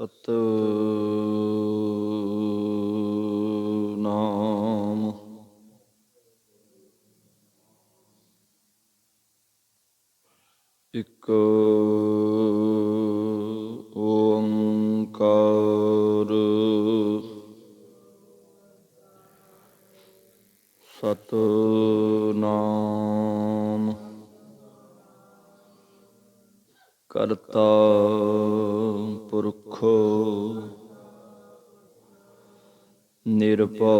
ਸਤਿਨਾਮ ਇੱਕ ਓੰਕਾਰ ਸਤਿਨਾਮ ਕਰਤਾ ਪੁਰਖ ਨਿਰਭਉ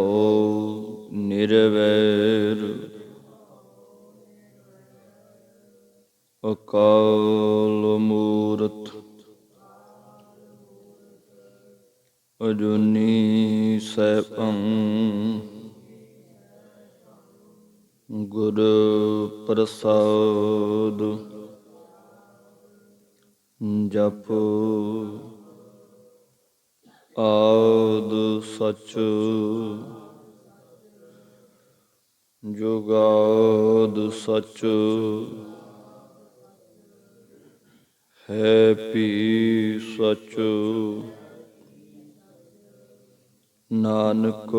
ਨਿਰਵੈਰ ਅਕਾਲ ਮੂਰਤ ਅਜੂਨੀ ਸੈਭੰ ਗੁਰ ਪ੍ਰਸਾਦ ਜਪ ਆਦ ਸਚ ਜੁਗਾਦ ਸਚ ਹੈ ਭੀ ਸਚ ਨਾਨਕ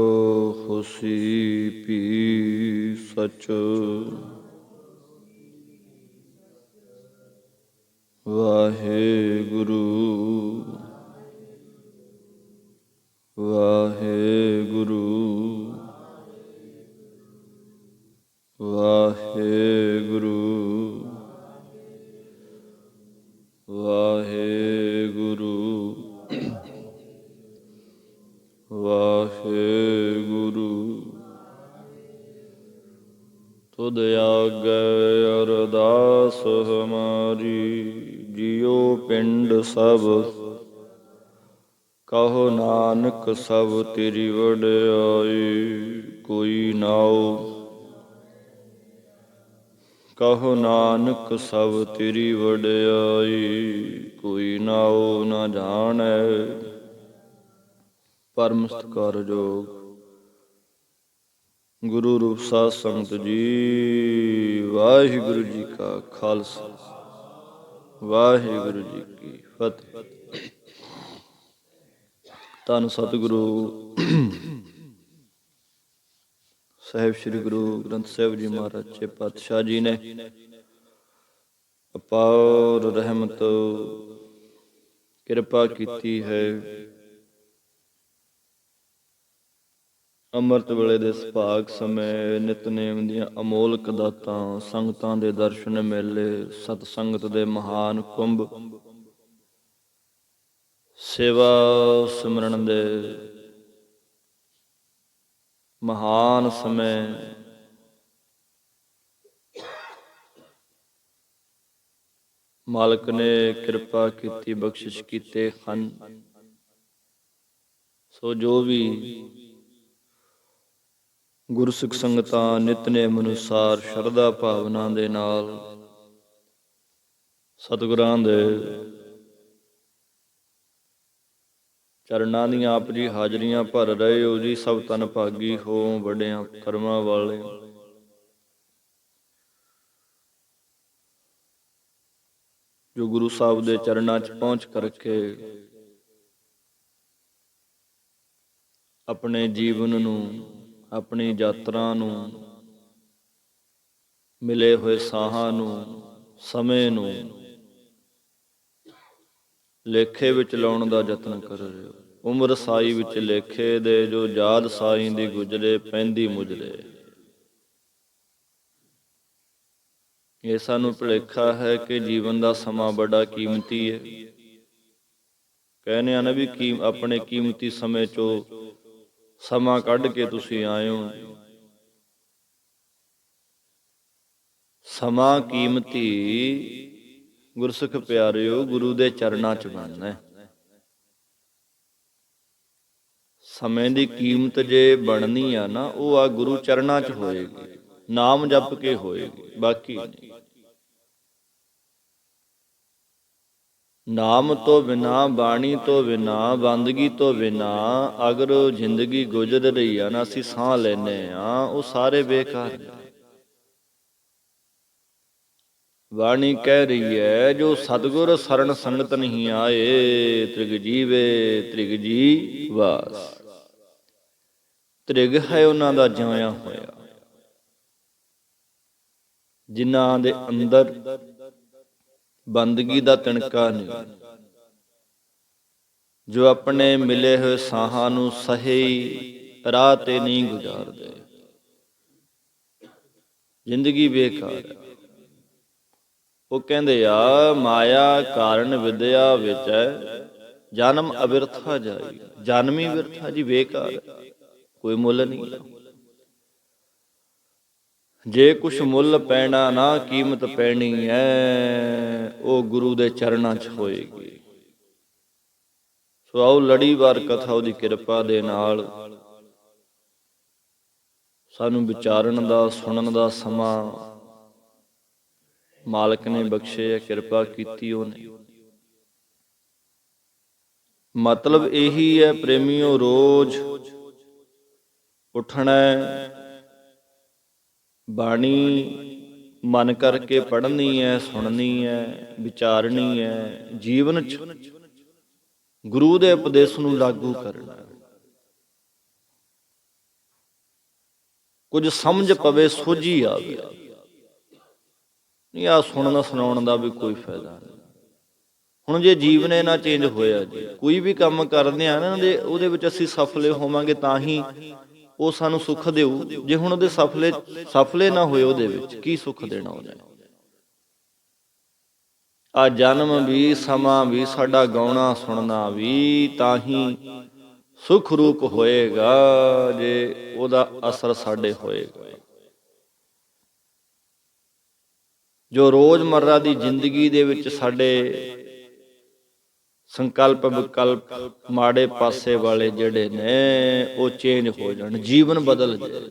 ਹੋਸੀ ਭੀ ਸਚ ਵਾਹਿਗੁਰੂ ਵਾਹਿਗੁਰੂ ਵਾਹਿਗੁਰੂ ਵਾਹਿਗੁਰੂ ਵਾਹਿਗੁਰੂ ਤੁਧ ਆਗੈ ਅਰਦਾਸ ਹਮਾਰੀ ਜਿਉ ਪਿੰਡ ਸਭ ਕਹੋ ਨਾਨਕ ਸਭ ਤੇਰੀ ਵਡਿਆਈ ਕੋਈ ਨਾਉ ਕਹੋ ਨਾਨਕ ਸਭ ਤੇਰੀ ਵਡਿਆਈ ਕੋਈ ਨਾਉ ਨਾ ਜਾਣੈ ਪਰਮ ਸਤਿਕਾਰਯੋਗ ਗੁਰੂ ਰੂਪ ਸਾਧ ਸੰਗਤ ਜੀ, ਵਾਹਿਗੁਰੂ ਜੀ ਕਾ ਖਾਲਸਾ ਵਾਹਿਗੁਰੂ ਜੀ ਕੀ ਫਤਿਹ। ਧੰਨ ਸਤਿਗੁਰੂ ਸਾਹਿਬ ਸ੍ਰੀ ਗੁਰੂ ਗ੍ਰੰਥ ਸਾਹਿਬ ਜੀ ਮਹਾਰਾਜ ਜੀ ਪਾਤਸ਼ਾਹ ਜੀ ਨੇ ਅਪਾਰ ਰਹਿਮਤ ਕਿਰਪਾ ਕੀਤੀ ਹੈ। ਅੰਮ੍ਰਿਤ ਵੇਲੇ ਦੇ ਸੁਭਾਗ ਸਮੇਂ ਨਿਤਨੇਮ ਦੀਆਂ ਅਮੋਲਕ ਦਾਤਾਂ, ਸੰਗਤਾਂ ਦੇ ਦਰਸ਼ਨ ਮੇਲੇ, ਸਤ ਸੰਗਤ ਦੇ ਮਹਾਨ ਕੁੰਭ, ਸੇਵਾ ਸਿਮਰਨ ਦੇ ਮਹਾਨ ਸਮੇਂ ਮਾਲਕ ਨੇ ਕਿਰਪਾ ਕੀਤੀ, ਬਖਸ਼ਿਸ਼ ਕੀਤੇ ਹਨ। ਸੋ ਜੋ ਵੀ ਗੁਰਸਿੱਖ ਸੰਗਤਾਂ ਨਿਤਨੇਮ ਅਨੁਸਾਰ ਸ਼ਰਧਾ ਭਾਵਨਾ ਦੇ ਨਾਲ ਸਤਿਗੁਰਾਂ ਦੇ ਚਰਨਾਂ ਦੀਆਂ ਆਪ ਜੀ ਹਾਜ਼ਰੀਆਂ ਭਰ ਰਹੇ ਹੋ ਜੀ, ਸਭ ਤਨ ਭਾਗੀ ਹੋ, ਵੱਡਿਆਂ ਕਰਮਾਂ ਵਾਲੇ। ਜੋ ਗੁਰੂ ਸਾਹਿਬ ਦੇ ਚਰਨਾਂ 'ਚ ਪਹੁੰਚ ਕਰਕੇ ਆਪਣੇ ਜੀਵਨ ਨੂੰ, ਆਪਣੀ ਯਾਤਰਾ ਨੂੰ, ਮਿਲੇ ਹੋਏ ਸਾਹਾਂ ਨੂੰ, ਸਮੇਂ ਨੂੰ ਲੇਖੇ ਵਿੱਚ ਲਾਉਣ ਦਾ ਯਤਨ ਕਰ ਰਹੇ ਹੋ। ਉਮਰ ਸਾਈ ਵਿੱਚ ਲੇਖੇ ਦੇ, ਜੋ ਯਾਦ ਸਾਈ ਦੀ ਗੁਜਰੇ ਪੈਂਦੀ ਮੁਜਰੇ। ਇਹ ਸਾਨੂੰ ਭੁਲੇਖਾ ਹੈ ਕਿ ਜੀਵਨ ਦਾ ਸਮਾਂ ਬੜਾ ਕੀਮਤੀ ਹੈ। ਕਹਿੰਦੇ ਆ ਨਾ ਵੀ ਆਪਣੇ ਕੀਮਤੀ ਸਮੇਂ ਚੋਂ ਸਮਾਂ ਕੱਢ ਕੇ ਤੁਸੀਂ ਆਏ ਹੋ। ਸਮਾਂ ਕੀਮਤੀ ਗੁਰਸਿੱਖ ਪਿਆਰਿਓ ਗੁਰੂ ਦੇ ਚਰਨਾਂ 'ਚ ਬਣਨਾ। ਸਮੇਂ ਦੀ ਕੀਮਤ ਜੇ ਬਣਨੀ ਆ ਨਾ, ਉਹ ਆ ਗੁਰੂ ਚਰਨਾਂ 'ਚ ਹੋਏਗੀ, ਨਾਮ ਜਪ ਕੇ ਹੋਏਗੀ, ਬਾਕੀ ਨਹੀਂ। ਨਾਮ ਤੋਂ ਬਿਨਾ, ਬਾਣੀ ਤੋਂ ਬਿਨਾ, ਬੰਦਗੀ ਤੋਂ ਬਿਨਾ ਅਗਰ ਜ਼ਿੰਦਗੀ ਗੁਜ਼ਰ ਰਹੀ ਆ ਨਾ, ਅਸੀਂ ਸਾਹ ਲੈਂਦੇ ਆ, ਉਹ ਸਾਰੇ ਬੇਕਾਰ ਨੇ। ਬਾਣੀ ਕਹਿ ਰਹੀ ਹੈ, ਜੋ ਸਤਿਗੁਰ ਸਰਣ ਸੰਗਤ ਨਹੀਂ ਆਏ, ਤ੍ਰਿਗ ਜੀਵੇ ਤ੍ਰਿਗ ਜੀ ਵਾਸ। ਤ੍ਰਿਗ ਹੈ ਉਹਨਾਂ ਦਾ ਜਿਉਇਆ ਹੋਇਆ, ਜਿਨ੍ਹਾਂ ਦੇ ਅੰਦਰ ਬੰਦਗੀ ਦਾ ਤਿਣਕਾ ਨਹੀਂ, ਜੋ ਆਪਣੇ ਮਿਲੇ ਹੋਏ ਸਾਹਾਂ ਨੂੰ ਸਹੀ ਰਾਹ ਤੇ ਨਹੀਂ ਗੁਜ਼ਾਰਦੇ। ਜ਼ਿੰਦਗੀ ਬੇਕਾਰ ਹੈ। ਉਹ ਕਹਿੰਦੇ ਆ, ਮਾਇਆ ਕਾਰਨ ਵਿਦਿਆ ਵਿੱਚ ਜਨਮ ਅਵਿਰਥਾ ਜਾਈ। ਜਨਮ ਹੀ ਵਿਰਥਾ ਜੀ, ਬੇਕਾਰ ਹੈ, ਕੋਈ ਮੁੱਲ ਨਹੀਂ। ਜੇ ਕੁਛ ਮੁੱਲ ਪੈਣਾ ਨਾ ਕੀਮਤ ਪੈਣੀ ਹੈ, ਉਹ ਗੁਰੂ ਦੇ ਚਰਨਾਂ 'ਚ ਹੋਏਗੀ। ਸੋ ਆਓ ਲੜੀਵਾਰ ਕਥਾ ਉਹਦੀ ਕਿਰਪਾ ਦੇ ਨਾਲ ਸਾਨੂੰ ਵਿਚਾਰਨ ਦਾ, ਸੁਣਨ ਦਾ ਸਮਾਂ ਮਾਲਕ ਨੇ ਬਖਸ਼ਿਆ, ਕਿਰਪਾ ਕੀਤੀ ਉਹਨੇ। ਮਤਲਬ ਇਹੀ ਹੈ ਪ੍ਰੇਮੀਓ, ਰੋਜ਼ ਉੱਠਣਾ, ਬਾਣੀ ਮਨ ਕਰਕੇ ਪੜ੍ਹਨੀ ਹੈ, ਸੁਣਨੀ ਹੈ, ਵਿਚਾਰਨੀ ਹੈ, ਜੀਵਨ 'ਚ ਗੁਰੂ ਦੇ ਉਪਦੇਸ਼ ਨੂੰ ਲਾਗੂ ਕਰਨਾ। ਕੁਝ ਸਮਝ ਪਵੇ, ਸੋਝੀ ਆਵੇ। ਨਹੀਂ, ਆਹ ਸੁਣਨ ਸੁਣਾਉਣ ਦਾ ਵੀ ਕੋਈ ਫਾਇਦਾ ਨਹੀਂ। ਹੁਣ ਜੇ ਜੀਵਨ ਇਹ ਨਾ ਚੇਂਜ ਹੋਇਆ ਜੀ, ਕੋਈ ਵੀ ਕੰਮ ਕਰਦੇ ਆ ਨਾ ਉਹਦੇ ਵਿੱਚ ਅਸੀਂ ਸਫਲੇ ਹੋਵਾਂਗੇ ਤਾਂ ਹੀ ਉਹ ਸਾਨੂੰ ਸੁੱਖ ਦੇਊ। ਜੇ ਹੁਣ ਉਹਦੇ ਸਫਲੇ ਨਾ ਹੋਏ, ਉਹਦੇ ਵਿੱਚ ਕੀ ਸੁੱਖ ਦੇਣਾ ਉਹਨੇ। ਆ ਜਨਮ ਵੀ, ਸਮਾਂ ਵੀ, ਸਾਡਾ ਗਾਉਣਾ ਸੁਣਨਾ ਵੀ ਤਾਂ ਹੀ ਸੁਖ ਰੂਪ ਹੋਏਗਾ, ਜੇ ਉਹਦਾ ਅਸਰ ਸਾਡੇ ਹੋਏਗਾ। ਜੋ ਰੋਜ਼ਮर्रा ਦੀ ਜ਼ਿੰਦਗੀ ਦੇ ਵਿੱਚ ਸਾਡੇ ਸੰਕਲਪ ਵਿਕਲਪ ਮਾੜੇ ਪਾਸੇ ਵਾਲੇ ਜਿਹੜੇ ਨੇ, ਉਹ ਚੇਂਜ ਹੋ ਜਾਣ, ਜੀਵਨ ਬਦਲ ਜਾਏ।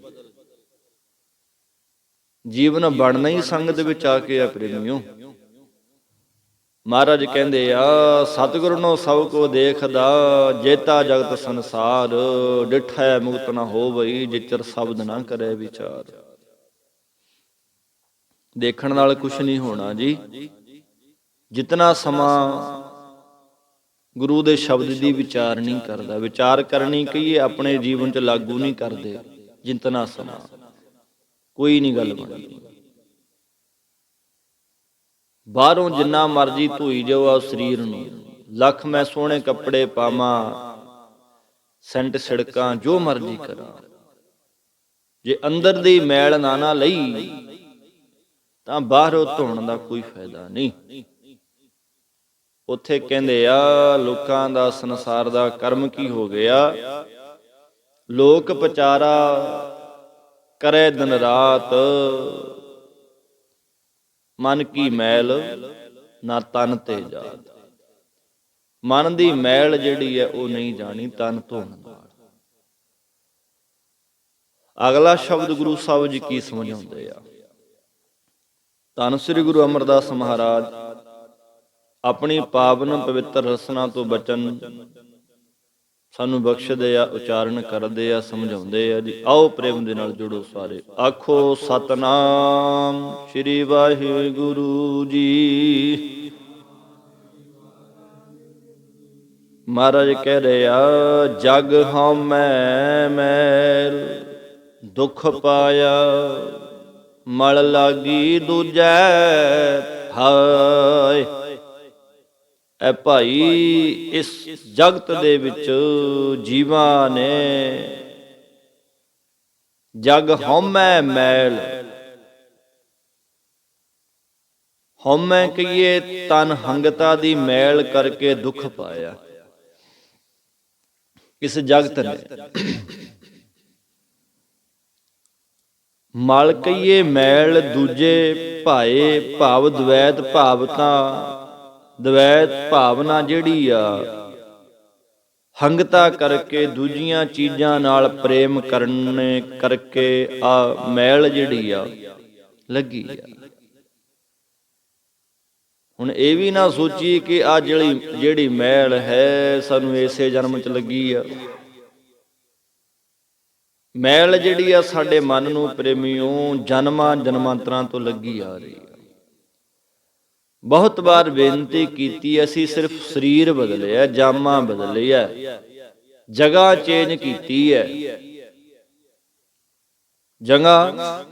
ਜੀਵਨ ਬਣਨਾ ਹੀ ਸੰਗਤ ਵਿੱਚ ਆ ਕੇ ਆ ਪ੍ਰੇਮੀਓ। ਮਹਾਰਾਜ ਕਹਿੰਦੇ ਆ, ਸਤਿਗੁਰੂ ਨੂੰ ਸਭ ਕੋ ਦੇਖਦਾ, ਜੇਤਾ ਜਗਤ ਸੰਸਾਰ, ਡਿਠੈ ਮੁਕਤ ਨਾ ਹੋਵਈ, ਜਿਚਰ ਸ਼ਬਦ ਨਾ ਕਰੇ ਵਿਚਾਰ। ਦੇਖਣ ਨਾਲ ਕੁਛ ਨਹੀਂ ਹੋਣਾ ਜੀ। ਜਿਤਨਾ ਸਮਾਂ ਗੁਰੂ ਦੇ ਸ਼ਬਦ ਦੀ ਵਿਚਾਰ ਨਹੀਂ ਕਰਦਾ, ਵਿਚਾਰ ਕਰਨੀ ਕਹੀਏ ਆਪਣੇ ਜੀਵਨ 'ਚ ਲਾਗੂ ਨਹੀਂ ਕਰਦੇ, ਜਿਤਨਾ ਸਮਾਂ ਕੋਈ ਨਹੀਂ ਗੱਲ ਬਣਦੀ। ਬਾਹਰੋਂ ਜਿੰਨਾ ਮਰਜ਼ੀ ਧੋਈ ਜਾਓ ਆ ਸਰੀਰ ਨੂੰ, ਲੱਖ ਮੈਂ ਸੋਹਣੇ ਕੱਪੜੇ ਪਾਵਾਂ, ਸੈਂਟ ਸਿੜਕਾਂ ਜੋ ਮਰਜ਼ੀ ਕਰਾਂ, ਜੇ ਅੰਦਰ ਦੀ ਮੈਲ ਨਾ ਲਈ ਤਾਂ ਬਾਹਰੋਂ ਧੋਣ ਦਾ ਕੋਈ ਫਾਇਦਾ ਨਹੀਂ। ਉੱਥੇ ਕਹਿੰਦੇ ਆ, ਲੋਕਾਂ ਦਾ ਸੰਸਾਰ ਦਾ ਕਰਮ ਕੀ ਹੋ ਗਿਆ, ਲੋਕ ਵਿਚਾਰਾ ਕਰੇ ਦਿਨ ਰਾਤ, ਮਨ ਕੀ ਮੈਲ ਨਾ ਤਨ ਤੇ ਜਾਤ। ਮਨ ਦੀ ਮੈਲ ਜਿਹੜੀ ਹੈ ਉਹ ਨਹੀਂ ਜਾਣੀ ਤਨ ਧੋਣ ਨਾਲ। ਅਗਲਾ ਸ਼ਬਦ ਗੁਰੂ ਸਾਹਿਬ ਜੀ ਕੀ ਸਮਝਾਉਂਦੇ ਆ। ਧੰਨ ਸ੍ਰੀ ਗੁਰੂ ਅਮਰਦਾਸ ਮਹਾਰਾਜ ਆਪਣੀ ਪਾਵਨ ਪਵਿੱਤਰ ਰਸਨਾ ਤੋਂ ਬਚਨ ਸਾਨੂੰ ਬਖਸ਼ਦੇ ਆ, ਉਚਾਰਨ ਕਰਦੇ ਆ, ਸਮਝਾਉਂਦੇ ਆ ਜੀ। ਆਓ ਪ੍ਰੇਮ ਦੇ ਨਾਲ ਜੁੜੋ ਸਾਰੇ, ਆਖੋ ਸਤਨਾਮ ਸ੍ਰੀ ਵਾਹਿਗੁਰੂ ਜੀ। ਮਹਾਰਾਜ ਕਹਿ ਰਹੇ ਆ, ਜਗ ਹਉਮੈ ਮੈਲ ਦੁਖ ਪਾਇਆ, ਮਲ ਲਾਗੀ ਦੂਜੈ ਹਾਏ। ਐ ਭਾਈ, ਇਸ ਜਗਤ ਦੇ ਵਿੱਚ ਜੀਵਾਂ ਨੇ ਜਗ ਹਉਮੈ ਮੈਲ, ਹਉਮੈ ਕਹੀਏ ਤਨ ਹੰਗਤਾ ਦੀ ਮੈਲ ਕਰਕੇ ਦੁੱਖ ਪਾਇਆ ਇਸ ਜਗਤ ਨੇ। ਮਲ ਕਹੀਏ ਮੈਲ ਦੂਜੇ ਭਾਏ, ਭਾਵ ਦਵੈਤ ਭਾਵਤਾ, ਦਵੈਤ ਭਾਵਨਾ ਜਿਹੜੀ ਆ ਹੰਗਤਾ ਕਰਕੇ, ਦੂਜੀਆਂ ਚੀਜ਼ਾਂ ਨਾਲ ਪ੍ਰੇਮ ਕਰਨੇ ਕਰਕੇ ਆ ਮੈਲ ਜਿਹੜੀ ਆ ਲੱਗੀ ਆ। ਹੁਣ ਇਹ ਵੀ ਨਾ ਸੋਚੀਏ ਕਿ ਆ ਜਿਹੜੀ ਮੈਲ ਹੈ ਸਾਨੂੰ ਇਸੇ ਜਨਮ 'ਚ ਲੱਗੀ ਆ। ਮੈਲ ਜਿਹੜੀ ਆ ਸਾਡੇ ਮਨ ਨੂੰ ਪ੍ਰੇਮੀਓ ਜਨਮਾਂ ਜਨਮਾਂਤਰਾਂ ਤੋਂ ਲੱਗੀ ਆ ਰਹੀ ਆ। ਬਹੁਤ ਵਾਰ ਬੇਨਤੀ ਕੀਤੀ, ਅਸੀਂ ਸਿਰਫ ਸਰੀਰ ਬਦਲਿਆ, ਜਾਮਾ ਬਦਲਿਆ, ਜਗ੍ਹਾ ਚੇਂਜ ਕੀਤੀ ਹੈ, ਜਗ੍ਹਾ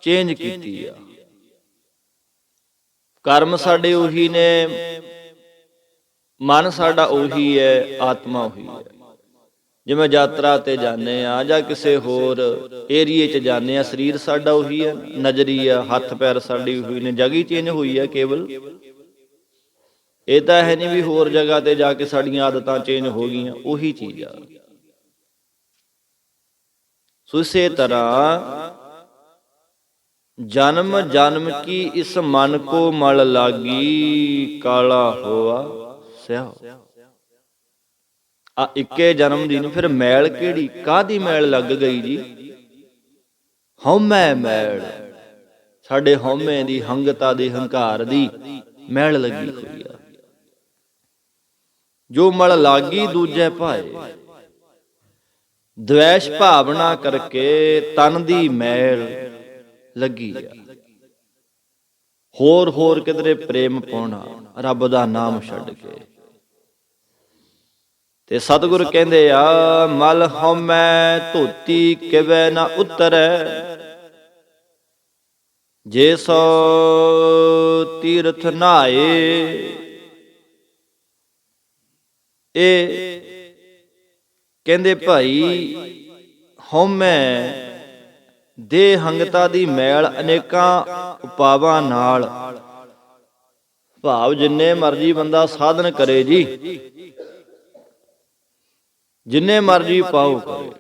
ਚੇਂਜ ਕੀਤੀ ਆ। ਕਰਮ ਸਾਡੇ ਉਹੀ ਨੇ, ਮਨ ਸਾਡਾ ਉਹੀ ਹੈ, ਆਤਮਾ ਉਹੀ ਹੈ। ਜਿਵੇਂ ਯਾਤਰਾ ਤੇ ਜਾਂਦੇ ਆ ਜਾਂ ਕਿਸੇ ਹੋਰ ਏਰੀਏ 'ਚ ਜਾਂਦੇ ਆ, ਸਰੀਰ ਸਾਡਾ ਉਹੀ ਹੈ, ਨਜ਼ਰੀਆ, ਹੱਥ ਪੈਰ ਸਾਡੀ ਉਹੀ ਨੇ, ਜਗ੍ਹਾ ਹੀ ਚੇਂਜ ਹੋਈ ਹੈ ਕੇਵਲ। ਇਹ ਤਾਂ ਹੈ ਨਹੀਂ ਵੀ ਹੋਰ ਜਗ੍ਹਾ ਤੇ ਜਾ ਕੇ ਸਾਡੀਆਂ ਆਦਤਾਂ ਚੇਂਜ ਹੋ ਗਈਆਂ, ਉਹੀ ਚੀਜ਼ ਆ। ਸੋ ਇਸੇ ਤਰ੍ਹਾਂ ਜਨਮ ਜਨਮ ਕੀ ਇਸ ਮਨ ਕੋ ਮਲ ਲਾਗੀ, ਕਾਲਾ ਹੋਆ ਸਿਆਹ। ਆ ਇੱਕੇ ਜਨਮ ਦੀ ਨੂੰ ਫਿਰ ਮੈਲ ਕਿਹੜੀ, ਕਾਹਦੀ ਮੈਲ ਲੱਗ ਗਈ ਜੀ? ਹਉਮੈ ਮੈਲ, ਸਾਡੇ ਹਉਮੈ ਦੀ, ਹੰਗਤਾ ਦੀ, ਹੰਕਾਰ ਦੀ ਮੈਲ ਲੱਗੀ ਹੋਈ ਆ। ਜੋ ਮਲ ਲਾਗੀ ਦੂਜੇ ਭਾਏ, ਦ્વੈਸ਼ ਭਾਵਨਾ ਕਰਕੇ ਤਨ ਦੀ ਮੈਲ ਲੱਗੀ ਆ। ਹੋਰ ਹੋਰ ਕਿਧਰੇ ਪ੍ਰੇਮ ਪਾਉਣਾ, ਰੱਬ ਦਾ ਨਾਮ ਛੱਡ ਕੇ। ਤੇ ਸਤਿਗੁਰ ਕਹਿੰਦੇ ਆ, ਮਲ ਹਉਮੈ ਧੋਤੀ ਕਿਵੈ ਨਾ ਉਤਰੈ, ਜੇ ਸੋ ਤੀਰਥ ਨਹਾਏ। ਇਹ ਕਹਿੰਦੇ ਭਾਈ, ਹਉਮੈ ਦੇ ਹੰਗਤਾ ਦੀ ਮੈਲ ਅਨੇਕਾਂ ਉਪਾਵਾਂ ਨਾਲ, ਭਾਵ ਜਿੰਨੇ ਮਰਜੀ ਬੰਦਾ ਸਾਧਨ ਕਰੇ ਜੀ, ਜਿੰਨੇ ਮਰਜੀ ਪਾਉ ਕਰੇ,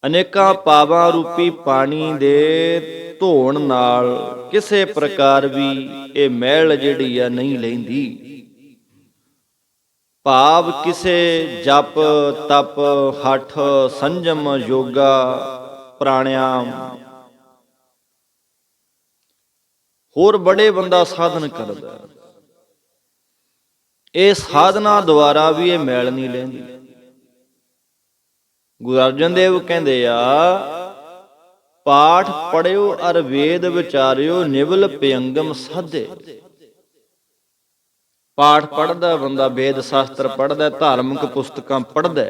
ਅਨੇਕਾਂ ਪਾਵਾਂ ਰੂਪੀ ਪਾਣੀ ਦੇ ਧੋਣ ਨਾਲ ਕਿਸੇ ਪ੍ਰਕਾਰ ਵੀ ਇਹ ਮੈਲ ਜਿਹੜੀ ਆ ਨਹੀਂ ਲੈਂਦੀ। ਭਾਵ ਕਿਸੇ ਜਪ ਤਪ ਹਠ ਸੰਜਮ ਯੋਗਾ ਪ੍ਰਾਣਾਯਾਮ ਹੋਰ ਬੜੇ ਬੰਦਾ ਸਾਧਨ ਕਰਦਾ, ਇਹ ਸਾਧਨਾ ਦੁਆਰਾ ਵੀ ਇਹ ਮੈਲ ਨਹੀਂ ਲੈਂਦੀ। ਗੁਰੂ ਅਰਜਨ ਦੇਵ ਕਹਿੰਦੇ ਆ, ਪਾਠ ਪੜਿਓ ਅਰ ਵੇਦ ਵਿਚਾਰਿਓ, ਨਿਵਲ ਪਿਅੰਗਮ ਸਾਧੇ। ਪਾਠ ਪੜ੍ਹਦਾ ਬੰਦਾ, ਵੇਦ ਸ਼ਾਸਤਰ ਪੜ੍ਹਦਾ, ਧਾਰਮਿਕ ਪੁਸਤਕਾਂ ਪੜ੍ਹਦਾ।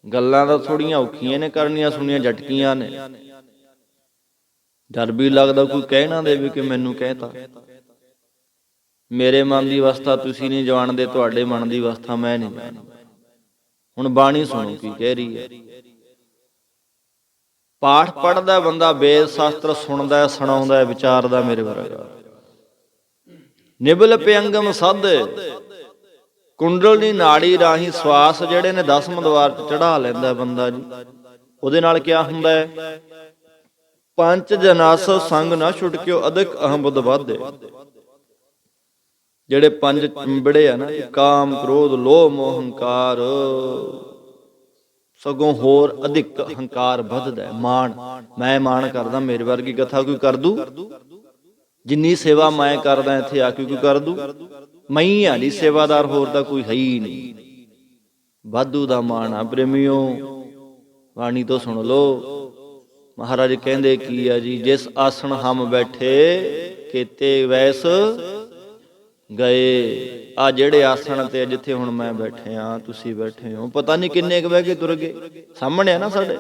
ਗੱਲਾਂ ਤਾਂ ਥੋੜੀਆਂ ਔਖੀਆਂ ਨੇ ਕਰਨੀਆਂ, ਸੁਣੀਆਂ ਝਟਕੀਆਂ ਨੇ। ਡਰ ਵੀ ਲੱਗਦਾ ਕੋਈ ਕਹਿ ਨਾ ਦੇਵੇ ਕਿ ਮੈਨੂੰ ਕਹਿਤਾ। ਮੇਰੇ ਮਨ ਦੀ ਅਵਸਥਾ ਤੁਸੀਂ ਨਹੀਂ ਜਾਣਦੇ, ਤੁਹਾਡੇ ਮਨ ਦੀ ਅਵਸਥਾ ਮੈਂ ਨਹੀਂ ਜਾਣਦਾ। ਹੁਣ ਬਾਣੀ ਸੁਣੋ ਕੀ ਕਹਿ ਰਹੀ ਹੈ। ਪਾਠ ਪੜ੍ਹਦਾ ਬੰਦਾ, ਵੇਦ ਸ਼ਾਸਤਰ ਸੁਣਦਾ, ਸੁਣਾਉਂਦਾ, ਵਿਚਾਰਦਾ ਮੇਰੇ ਵਰਗਾ। ਨਿਬਲ ਪਿਅੰਗਮ ਸਾਧੇ, ਕੁੰਡਲ ਦੀ ਨਾੜੀ ਰਾਹੀਂ ਸਵਾਸ ਜਿਹੜੇ ਨੇ 10ਵੇਂ ਦੁਆਰ ਤੇ ਚੜਾ ਲੈਂਦਾ ਬੰਦਾ ਜੀ। ਉਹਦੇ ਨਾਲ ਕੀ ਹੁੰਦਾ ਹੈ? ਪੰਜ ਜਨਾਸ ਸੰਗ ਨਾ ਛੁਟਕਿਓ, ਅਧਿਕ ਅਹੰ ਬੁੱਧ ਵਾਧੇ। ਜਿਹੜੇ ਪੰਜ ਚਿੰਬੜੇ ਆ ਨਾ, ਕਾਮ ਕ੍ਰੋਧ ਲੋਭ ਮੋਹ ਹੰਕਾਰ, ਸਗੋਂ ਹੋਰ ਅਧਿਕ ਹੰਕਾਰ ਵੱਧਦਾ। ਮਾਣ, ਮੈਂ ਮਾਣ ਕਰਦਾ, ਮੇਰੇ ਵਰਗੀ ਕਥਾ ਕੋਈ ਕਰ ਦੂ? ਜਿੰਨੀ ਸੇਵਾ ਮੈਂ ਕਰਦਾ ਇੱਥੇ ਆ ਕੇ ਕੋਈ ਕਰ ਦੂ? ਮੈਂ ਹੀ ਆ ਜੀ ਸੇਵਾਦਾਰ, ਹੋਰ ਤਾਂ ਕੋਈ ਹੈ ਹੀ ਨਹੀਂ। ਵਾਧੂ ਦਾ ਮਾਣ ਆ ਪ੍ਰੇਮੀਓ। ਬਾਣੀ ਤੋਂ ਸੁਣ ਲਓ, ਮਹਾਰਾਜ ਕਹਿੰਦੇ ਕੀ ਆ ਜੀ, ਜਿਸ ਆਸਣ ਹਮ ਬੈਠੇ ਕੀਤੇ ਵੈਸ ਗਏ। ਆ ਜਿਹੜੇ ਆਸਣ ਤੇ ਜਿੱਥੇ ਹੁਣ ਮੈਂ ਬੈਠਿਆ, ਤੁਸੀਂ ਬੈਠੇ ਹੋ, ਪਤਾ ਨਹੀਂ ਕਿੰਨੇ ਕੁ ਬਹਿ ਕੇ ਤੁਰ ਗਏ। ਸਾਹਮਣੇ ਆ ਨਾ ਸਾਡੇ,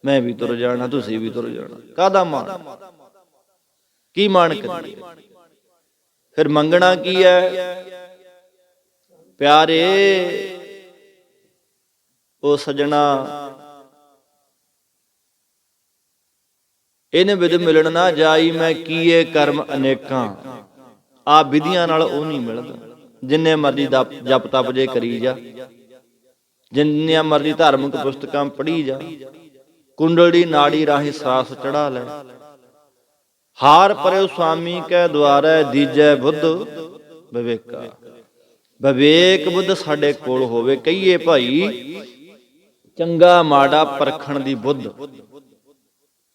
ਮੈਂ ਵੀ ਤੁਰ ਜਾਣਾ, ਤੁਸੀਂ ਵੀ ਤੁਰ ਜਾਣਾ। ਕਾਹਦਾ ਮਾਣ? ਕੀ ਮਾਣ ਕਰੀਏ? ਫਿਰ ਮੰਗਣਾ ਕੀ ਹੈ? ਪਿਆਰੇ ਉਹ ਸਜਣਾ, ਇਹਨੇ ਵਿਦ ਮਿਲਣ ਨਾ ਜਾਈ, ਮੈਂ ਕੀਏ ਕਰਮ ਅਨੇਕਾਂ। ਆ ਵਿਧੀਆਂ ਨਾਲ ਉਹ ਨਹੀਂ ਮਿਲਦਾ। ਜਿੰਨੇ ਮਰਜ਼ੀ ਜਪ ਤਪ ਜੇ ਕਰੀ ਜਾ, ਜਿੰਨੀਆਂ ਮਰਜ਼ੀ ਧਾਰਮਿਕ ਪੁਸਤਕਾਂ ਪੜ੍ਹੀ ਜਾ, ਕੁੰਡਲੀ ਨਾੜੀ ਰਾਹੀਂ ਸਾਸ ਚੜਾ ਲੈ। ਹਾਰ ਪਰਿਓ ਸੁਆਮੀ ਕੈ ਦੁਆਰੈ, ਦੀਜੈ ਬੁੱਧ ਵਿਵੇਕਾ। ਵਿਵੇਕ ਬੁੱਧ ਸਾਡੇ ਕੋਲ ਹੋਵੇ। ਕਹੀਏ ਭਾਈ, ਚੰਗਾ ਮਾੜਾ ਪਰਖਣ ਦੀ ਬੁੱਧ,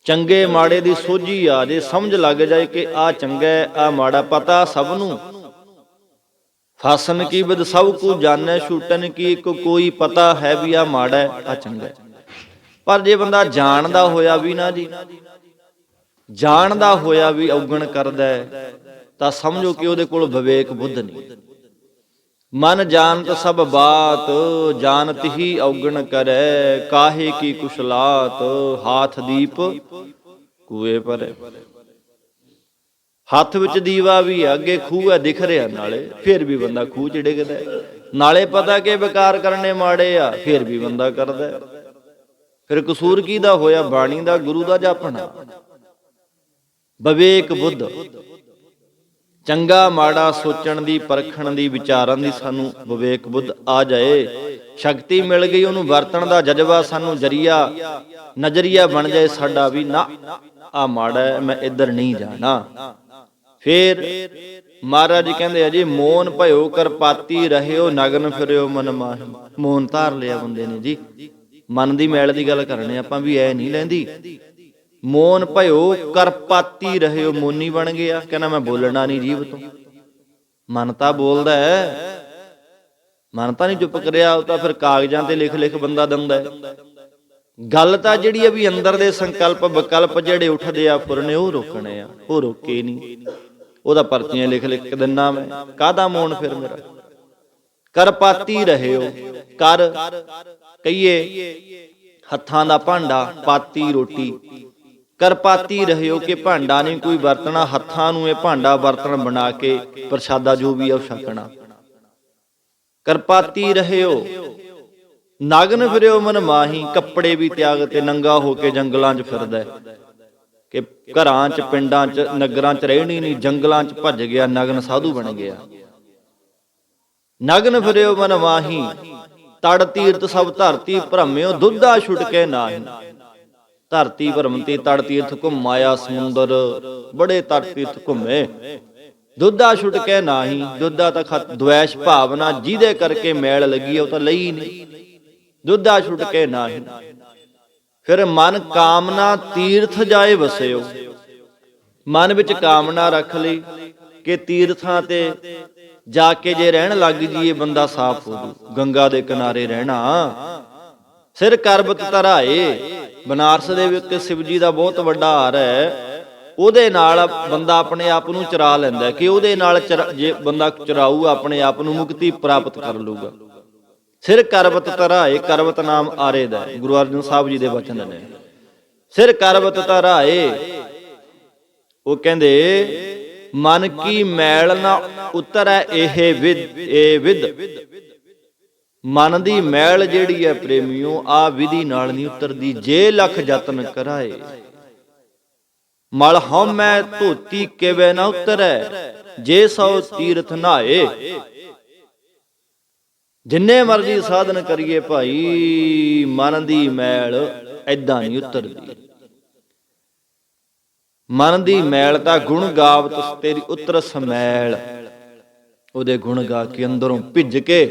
ਚੰਗੇ ਮਾੜੇ ਦੀ ਸੋਝੀ ਆ ਜੇ, ਸਮਝ ਲੱਗ ਜਾਏ ਕਿ ਆ ਚੰਗਾ ਆ ਮਾੜਾ। ਪਤਾ ਸਭ ਨੂੰ, ਫਾਸਨ ਕੀ ਬਿਦ ਸਭ ਕੋ ਜਾਣੈ, ਛੂਟਨ ਕੀ ਕੋਈ ਪਤਾ ਹੈ ਵੀ ਆ ਮਾੜਾ ਆ ਚੰਗਾ। ਪਰ ਜੇ ਬੰਦਾ ਜਾਣਦਾ ਹੋਇਆ ਵੀ ਨਾ ਜੀ, ਜਾਣਦਾ ਹੋਇਆ ਵੀ ਔਗਣ ਕਰਦਾ ਹੈ, ਤਾਂ ਸਮਝੋ ਕਿ ਉਹਦੇ ਕੋਲ ਵਿਵੇਕ ਬੁੱਧ ਨਹੀਂ। ਮਨ ਜਾਣਤ ਸਭ ਬਾਤ, ਜਾਣਤ ਹੀ ਔਗਣ ਕਰੈ, ਕਾਹੇ ਕੀ ਕੁਸ਼ਲਾਤ, ਹਾਥ ਦੀਪ ਕੂਏ ਪਰੈ। ਹੱਥ ਵਿੱਚ ਦੀਵਾ ਵੀ ਹੈ, ਅੱਗੇ ਖੂਹ ਹੈ ਦਿਖ ਰਿਹਾ ਨਾਲੇ, ਫਿਰ ਵੀ ਬੰਦਾ ਖੂਹ ਚ ਡਿੱਗਦਾ। ਨਾਲੇ ਪਤਾ ਕਿ ਵਿਕਾਰ ਕਰਨੇ ਮਾੜੇ ਆ, ਫਿਰ ਵੀ ਬੰਦਾ ਕਰਦਾ। ਫਿਰ ਕਸੂਰ ਕਿਹਦਾ ਹੋਇਆ? ਬਾਣੀ ਦਾ, ਗੁਰੂ ਦਾ, ਜਾਪਣਾ। ਵਿਵੇਕ ਬੁੱਧ, ਚੰਗਾ ਮਾੜਾ ਸੋਚਣ ਦੀ, ਪਰਖਣ ਦੀ, ਵਿਚਾਰਨ ਦੀ ਸਾਨੂੰ ਵਿਵੇਕ ਬੁੱਧ ਆ ਜਾਏ। ਸ਼ਕਤੀ ਮਿਲ ਗਈ, ਉਹਨੂੰ ਵਰਤਣ ਦਾ ਜਜ਼ਬਾ ਸਾਨੂੰ ਜਰੀਆ, ਨਜ਼ਰੀਆ ਬਣ ਜਾਏ ਸਾਡਾ ਵੀ, ਨਾ ਆ ਮਾੜਾ, ਮੈਂ ਇੱਧਰ ਨਹੀਂ ਜਾਣਾ। ਫਿਰ ਮਹਾਰਾਜ ਕਹਿੰਦੇ ਆ ਜੀ, ਮੋਨ ਭਇਓ ਕਰਪਾਤੀ ਰਹਿਓ, ਨਗਨ ਫਿਰਿਓ ਮਨ ਮਾਹੀ। ਮੋਨ ਧਾਰ ਲਿਆ ਬੰਦੇ ਨੇ ਜੀ, ਮਨ ਦੀ ਮੈਲ ਦੀ ਗੱਲ ਕਰਨੇ ਆਪਾਂ ਵੀ, ਐ ਨਹੀਂ ਲੈਂਦੀ। ਮੋਨ ਭਇਓ ਕਰਪਾਤੀ ਰਹਿਓ, ਮੋਨੀ ਬਣ ਗਿਆ, ਕਹਿੰਦਾ ਮੈਂ ਬੋਲਣਾ ਨਹੀਂ ਜੀਭ ਤੋਂ। ਮਨ ਤਾਂ ਬੋਲਦਾ ਹੈ, ਮਨ ਤਾਂ ਨਹੀਂ ਚੁੱਪ ਕਰਿਆ, ਉਹ ਤਾਂ ਫਿਰ ਕਾਗਜ਼ਾਂ ਤੇ ਲਿਖ ਲਿਖ ਬੰਦਾ ਦਿੰਦਾ ਹੈ। ਗੱਲ ਤਾਂ ਜਿਹੜੀ ਹੈ ਵੀ ਅੰਦਰ ਦੇ ਸੰਕਲਪ ਵਿਕਲਪ ਜਿਹੜੇ ਉੱਠਦੇ ਆ ਫੁਰਨੇ, ਉਹ ਰੋਕਣੇ ਆ, ਉਹ ਰੋਕੇ ਨਹੀਂ। ਉਹਦਾ ਪਰਚੀਆਂ ਲਿਖ ਲਿਖ ਕੇ ਦਿੰਨਾ ਮੈਂ, ਕਾਹਦਾ ਮੋਨ ਫਿਰ ਮੇਰਾ। ਕਰਪਾਤੀ ਰਹਿਓ, ਕਰ ਕਹੀਏ ਹੱਥਾਂ ਦਾ ਭਾਂਡਾ, ਪਾਤੀ ਰੋਟੀ। ਕਰਪਾਤੀ ਰਹਿਓ ਕਿ ਭਾਂਡਾ ਨਹੀਂ ਕੋਈ ਵਰਤਣਾ, ਹੱਥਾਂ ਨੂੰ ਇਹ ਭਾਂਡਾ ਬਰਤਨ ਬਣਾ ਕੇ ਪ੍ਰਸ਼ਾਦਾ ਜੋ ਵੀ ਆ ਉਹ ਛਕਣਾ। ਕਰਪਾਤੀ ਰਹਿਓ, ਨਗਨ ਫਿਰਿਓ ਮਨ ਮਾਹੀ। ਕੱਪੜੇ ਵੀ ਤਿਆਗ ਤੇ ਨੰਗਾ ਹੋ ਕੇ ਜੰਗਲਾਂ 'ਚ ਫਿਰਦਾ, ਕਿ ਘਰਾਂ 'ਚ, ਪਿੰਡਾਂ 'ਚ, ਨਗਰਾਂ 'ਚ ਰਹਿਣੀ ਨਹੀਂ, ਜੰਗਲਾਂ 'ਚ ਭੱਜ ਗਿਆ, ਨਗਨ ਸਾਧੂ ਬਣ ਗਿਆ। ਨਗਨ ਫਿਰਿਓ ਮਨ ਮਾਹੀ, ਤੜ ਤੀਰਥ ਸਭ ਧਰਤੀ ਭਰਮਿਓ, ਦੁੱਧਾ ਛੁਟਕੇ ਨਾਹੀ। ਧਰਤੀ ਭਰਮਤੀ, ਤੜ ਤੀਰਥ ਘੁੰਮਾਇਆ, ਸਮੁੰਦਰ ਬੜੇ ਤੜ ਤੀਰਥ ਘੁੰਮੇ, ਦੁੱਧਾ ਛੁਟਕੇ ਨਾਹੀ। ਦੁੱਧਾ ਤਾਂ ਦੁਐਸ਼ ਭਾਵਨਾ ਜਿਹਦੇ ਕਰਕੇ ਮੈਲ ਲੱਗੀ ਉਹ ਤਾਂ ਲਈ ਨਹੀਂ, ਦੁੱਧਾ ਛੁਟਕੇ ਨਾਹੀ। ਫਿਰ ਮਨ ਕਾਮਨਾ ਤੀਰਥ ਜਾਏ ਵਸਿਓ। ਮਨ ਵਿੱਚ ਕਾਮਨਾ ਰੱਖ ਲਈ ਕਿ ਤੀਰਥਾਂ ਤੇ ਜਾ ਕੇ ਜੇ ਰਹਿਣ ਲੱਗ ਜੀਏ ਬੰਦਾ ਸਾਫ਼ ਹੋ ਜੂ, ਗੰਗਾ ਦੇ ਕਿਨਾਰੇ ਰਹਿਣਾ। ਸਿਰ ਕਰਬਤ ਧਰਾਏ, ਬਨਾਰਸ ਦੇ ਵਿੱਚ ਸ਼ਿਵ ਜੀ ਦਾ ਬਹੁਤ ਵੱਡਾ ਹਾਰ ਹੈ, ਉਹਦੇ ਨਾਲ ਬੰਦਾ ਆਪਣੇ ਆਪ ਨੂੰ ਚਰਾ ਲੈਂਦਾ, ਕਿ ਉਹਦੇ ਨਾਲ ਜੇ ਬੰਦਾ ਚਰਾਊ ਆਪਣੇ ਆਪ ਨੂੰ, ਮੁਕਤੀ ਪ੍ਰਾਪਤ ਕਰ ਲੂਗਾ। ਸਿਰ ਕਰਬਤ ਧਰਾਏ, ਕਰਬਤ ਨਾਮ ਆਰੇ ਦਾ, ਗੁਰੂ ਅਰਜਨ ਸਾਹਿਬ ਜੀ ਦੇ ਬਚਨ ਨੇ। ਸਿਰ ਕਰਬਤ ਧਰਾਏ, ਉਹ ਕਹਿੰਦੇ ਮਨ ਕੀ ਮੈਲ ਨਾ ਉਤਰੈ ਇਹ ਵਿਦ। ਮਨ ਦੀ ਮੈਲ ਜਿਹੜੀ ਹੈ ਪ੍ਰੇਮੀਓ, ਆ ਵਿਧੀ ਨਾਲ ਨਹੀਂ ਉਤਰਦੀ, ਜੇ ਲੱਖ ਯਤਨ ਕਰਾਏ। ਮਲ ਹਉਮੈ ਧੋਤੀ ਕਿਵੇਂ ਨਾ ਉਤਰੈ, ਜੇ ਸੌ ਤੀਰਥ ਨਹਾਏ। ਜਿੰਨੇ ਮਰਜ਼ੀ ਸਾਧਨ ਕਰੀਏ ਭਾਈ, ਮਨ ਦੀ ਮੈਲ ਏਦਾਂ ਨਹੀਂ ਉਤਰਦੀ। ਮਨ ਦੀ ਮੈਲ ਤਾਂ ਗੁਣ ਗਾਵਤ ਤੇਰੀ ਉਤਰ ਸਮੈਲ, ਉਹਦੇ ਗੁਣ ਗਾ ਕੇ ਅੰਦਰੋਂ ਭਿੱਜ ਕੇ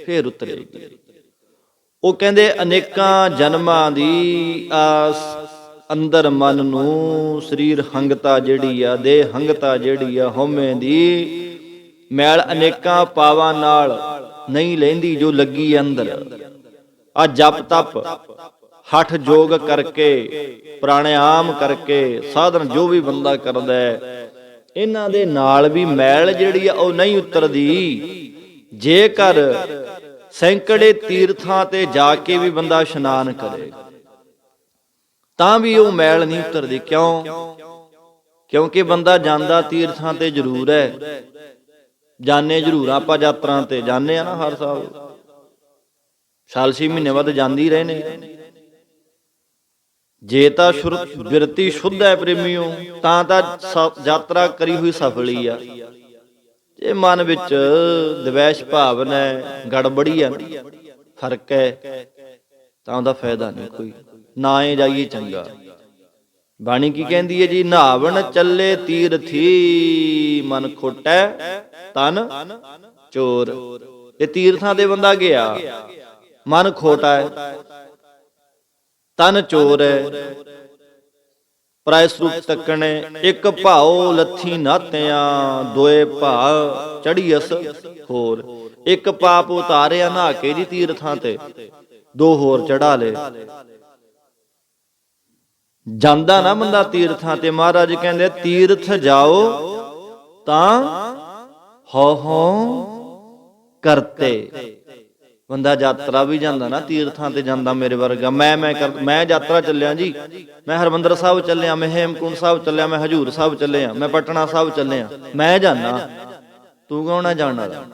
ਫੇਰ ਉਤਰੇਗੀ। ਉਹ ਕਹਿੰਦੇ ਅਨੇਕਾਂ ਜਨਮਾਂ ਦੀ ਆਸ ਅੰਦਰ ਮਨ ਨੂੰ, ਸਰੀਰ ਹੰਗਤਾ ਜਿਹੜੀ ਆ, ਦੇਹ ਹੰਗਤਾ ਜਿਹੜੀ ਆ, ਹਉਮੈ ਦੀ ਮੈਲ ਅਨੇਕਾਂ ਪਾਵਾਂ ਨਾਲ ਨਹੀਂ ਲੈਂਦੀ ਜੋ ਲੱਗੀ ਅੰਦਰ। ਆ ਜਪ ਤਪ ਹਠ ਜੋਗ ਕਰਕੇ, ਪ੍ਰਾਣਾਯਾਮ ਕਰਕੇ, ਸਾਧਨ ਜੋ ਵੀ ਬੰਦਾ ਕਰਦਾ ਹੈ, ਇਹਨਾਂ ਦੇ ਨਾਲ ਵੀ ਮੈਲ ਜਿਹੜੀ ਆ ਉਹ ਨਹੀਂ ਉਤਰਦੀ। ਜੇਕਰ ਸੈਂਕੜੇ ਤੀਰਥਾਂ ਤੇ ਜਾ ਕੇ ਵੀ ਬੰਦਾ ਇਸ਼ਨਾਨ ਕਰੇ ਤਾਂ ਵੀ ਉਹ ਮੈਲ ਨਹੀਂ ਉਤਰਦੀ। ਕਿਉਂ? ਕਿਉਂਕਿ ਬੰਦਾ ਜਾਂਦਾ ਤੀਰਥਾਂ ਤੇ ਜ਼ਰੂਰ ਹੈ, ਜਾਣੇ ਜ਼ਰੂਰ ਆਪਾਂ, ਯਾਤਰਾ ਤੇ ਜਾਂਦੇ ਆ ਨਾ ਹਰ ਸਾਲ, ਸਾਲ 6 ਮਹੀਨੇ ਬਾਅਦ ਜਾਂਦੇ ਹੀ ਰਹੇ ਨੇ। ਜੇ ਤਾਂ ਬਿਰਤੀ ਸ਼ੁੱਧ ਹੈ ਪ੍ਰੇਮੀਓ, ਤਾਂ ਯਾਤਰਾ ਕਰੀ ਹੋਈ ਸਫਲ ਹੀ ਆ। ਜੇ ਮਨ ਵਿੱਚ ਦਵੈਸ਼ ਭਾਵਨਾ ਹੈ, ਗੜਬੜੀ ਹੈ, ਫਰਕ ਹੈ, ਤਾਂ ਉਹਦਾ ਫਾਇਦਾ ਨਹੀਂ ਕੋਈ, ਨਾ ਏ ਜਾਈਏ ਚੰਗਾ। ਬਾਣੀ ਕੀ ਕਹਿੰਦੀ ਹੈ ਜੀ? ਨਹਾਵਣ ਚੱਲੇ ਤੀਰਥੀ, ਮਨ ਖੋਟੈ ਤਨ ਚੋਰ। ਇਹ ਤੀਰਥਾਂ ਦੇ ਬੰਦਾ ਗਿਆ, ਮਨ ਖੋਟਾ ਹੈ, ਤਨ ਚੋਰ ਹੈ। ਪਰਾਇ ਸਰੂਪ ਤੱਕਣੇ, ਇੱਕ ਭਾਉ ਲੱਥੀ ਨਾਤਿਆਂ, ਦੋਏ ਭਾ ਚੜੀਅਸ ਹੋਰ। ਇੱਕ ਪਾਪ ਉਤਾਰਿਆ ਨਹਾ ਕੇ ਜੀ ਤੀਰਥਾਂ ਤੇ, ਦੋ ਹੋਰ ਚੜਾ ਲਏ। ਜਾਂਦਾ ਨਾ ਬੰਦਾ ਤੀਰਥਾਂ ਤੇ, ਮਹਾਰਾਜ ਕਹਿੰਦੇ ਤੀਰਥ ਜਾਓ ਤਾਂ ਹੋ ਕਰਤੇ। ਬੰਦਾ ਯਾਤਰਾ ਵੀ ਜਾਂਦਾ ਨਾ, ਤੀਰਥਾਂ ਤੇ ਜਾਂਦਾ ਮੇਰੇ ਵਰਗਾ। ਮੈਂ ਯਾਤਰਾ ਚੱਲਿਆ ਜੀ, ਮੈਂ ਹਰਿਮੰਦਰ ਸਾਹਿਬ ਚੱਲਿਆ, ਮੈਂ ਹੇਮਕੁੰਟ ਸਾਹਿਬ ਚੱਲਿਆ, ਮੈਂ ਹਜੂਰ ਸਾਹਿਬ ਚੱਲਿਆ, ਮੈਂ ਪਟਨਾ ਸਾਹਿਬ ਚੱਲਿਆ, ਮੈਂ ਜਾਣਾ। ਤੂੰ ਕੌਣ ਆ ਜਾਣ ਵਾਲਾ?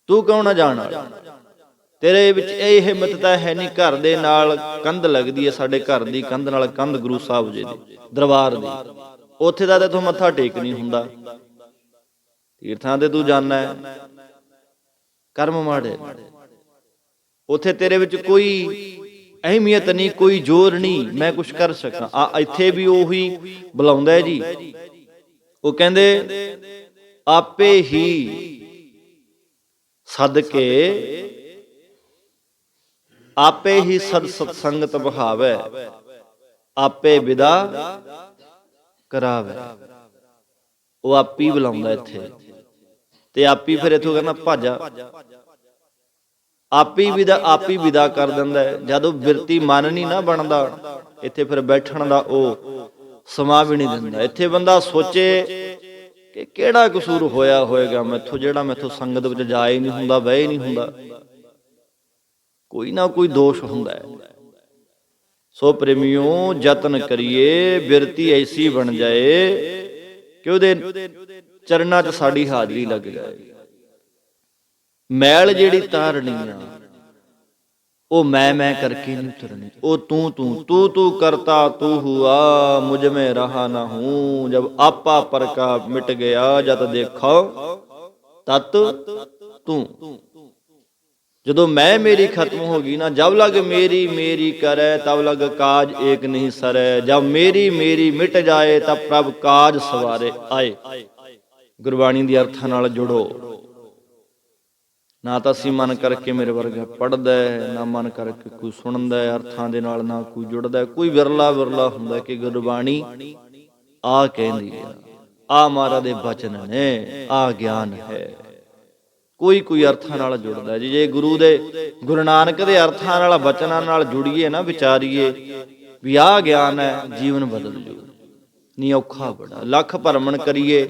ਤੂੰ ਕੌਣ ਆ ਜਾਣ ਵਾਲਾ? ਤੇਰੇ ਵਿੱਚ ਇਹ ਹਿੰਮਤ ਤਾਂ ਹੈ ਨਹੀਂ। ਘਰ ਦੇ ਨਾਲ ਕੰਧ ਲੱਗਦੀ ਹੈ, ਸਾਡੇ ਘਰ ਦੀ ਕੰਧ ਨਾਲ ਕੰਧ ਗੁਰੂ ਸਾਹਿਬ ਜੀ ਦੀ ਦਰਬਾਰ ਦੀ, ਉੱਥੇ ਦਾ ਤੈਥੋਂ ਮੱਥਾ ਟੇਕ ਨਹੀਂ ਹੁੰਦਾ। ਤੀਰਥਾਂ ਤੇ ਤੂੰ ਜਾਣਾ ਹੈ, ਕਰਮ ਮਾੜੇ, ਉੱਥੇ ਤੇਰੇ ਵਿੱਚ ਕੋਈ ਅਹਿਮੀਅਤ ਨਹੀਂ, ਕੋਈ ਜ਼ੋਰ ਨਹੀਂ ਮੈਂ ਕੁਛ ਕਰ ਸਕਾਂ। ਇੱਥੇ ਵੀ ਉਹੀ ਬੁਲਾਉਂਦਾ ਜੀ, ਉਹ ਕਹਿੰਦੇ ਆਪੇ ਹੀ ਸਦਕੇ ਆਪੇ ਹੀ ਸਦ ਸਤਸੰਗਤ ਬਹਾਵੈ, ਆਪੇ ਵਿਦਾ ਕਰਾਵੇ। ਉਹ ਆਪੀ ਬੁਲਾਉਂਦਾ ਇੱਥੇ, ਤੇ ਆਪੀ ਫਿਰ ਇੱਥੋਂ ਕਹਿੰਦਾ ਭਾਜਾ, ਆਪੀ ਵਿਦਾ ਕਰ ਦਿੰਦਾ। ਜਦੋਂ ਬਿਰਤੀ ਮਨ ਨਹੀਂ ਨਾ ਬਣਦਾ, ਇੱਥੇ ਫਿਰ ਬੈਠਣ ਦਾ ਉਹ ਸਮਾਂ ਵੀ ਨਹੀਂ ਦਿੰਦਾ। ਇੱਥੇ ਬੰਦਾ ਸੋਚੇ ਕਿ ਕਿਹੜਾ ਕਸੂਰ ਹੋਇਆ ਹੋਏਗਾ ਮੈਥੋਂ, ਜਿਹੜਾ ਮੈਥੋਂ ਸੰਗਤ ਵਿੱਚ ਜਾ ਹੀ ਨਹੀਂ ਹੁੰਦਾ, ਬਹਿ ਹੀ ਨਹੀਂ ਹੁੰਦਾ। ਕੋਈ ਨਾ ਕੋਈ ਦੋਸ਼ ਹੁੰਦਾ ਹੈ। ਸੋ ਪ੍ਰੇਮੀਓ, ਯਤਨ ਕਰੀਏ ਬਿਰਤੀ ਐਸੀ ਬਣ ਜਾਏ ਕਿ ਉਹਦੇ ਚਰਨਾਂ 'ਚ ਸਾਡੀ ਹਾਜ਼ਰੀ ਲੱਗ ਜਾਏ। ਮੈਲ ਜਿਹੜੀ ਤਾਰਨੀ ਆ, ਉਹ ਮੈਂ ਕਰਕੇ ਨਹੀਂ ਉਤਰਨੀ। ਉਹ ਤੂੰ ਕਰਤਾ ਤੂ ਹੁਆ, ਮੁਝ में रहा ना हूं, जब आपा पर का मिट गया, जत देखो तत तू। ਜਦੋਂ ਮੈਂ ਮੇਰੀ ਖਤਮ ਹੋ ਗਈ ਨਾ, ਜਬ ਲਗ ਮੇਰੀ ਕਰੈ, ਤਬ ਲਗ ਕਾਜ ਏਕ ਨਹੀਂ ਸਰੈ, ਜਬ ਮੇਰੀ ਮਿਟ ਜਾਏ, ਤਾਂ ਪ੍ਰਭ ਕਾਜ ਸਵਾਰੇ ਆਏ। ਗੁਰਬਾਣੀ ਦੀ ਅਰਥਾਂ ਨਾਲ ਜੁੜੋ। ਨਾ ਤਾਂ ਅਸੀਂ ਮਨ ਕਰਕੇ ਮੇਰੇ ਵਰਗਾ ਪੜ੍ਹਦਾ, ਨਾ ਮਨ ਕਰਕੇ ਕੋਈ ਸੁਣਦਾ ਅਰਥਾਂ ਦੇ ਨਾਲ, ਨਾ ਕੋਈ ਜੁੜਦਾ। ਕੋਈ ਵਿਰਲਾ ਹੁੰਦਾ ਕਿ ਗੁਰਬਾਣੀ ਆ ਕਹਿੰਦੀ ਹੈ, ਆ ਮਹਾਰਾਜ ਦੇ ਬਚਨ ਨੇ, ਆ ਗਿਆਨ ਹੈ। ਕੋਈ ਅਰਥਾਂ ਨਾਲ ਜੁੜਦਾ ਜੀ। ਜੇ ਗੁਰੂ ਨਾਨਕ ਦੇ ਅਰਥਾਂ ਨਾਲ, ਬਚਨਾਂ ਨਾਲ ਜੁੜੀਏ ਨਾ, ਵਿਚਾਰੀਏ ਵੀ ਆਹ ਗਿਆਨ ਹੈ, ਜੀਵਨ ਬਦਲ ਜੂ। ਨਹੀਂ ਔਖਾ ਬੜਾ, ਲੱਖ ਭਰਮਣ ਕਰੀਏ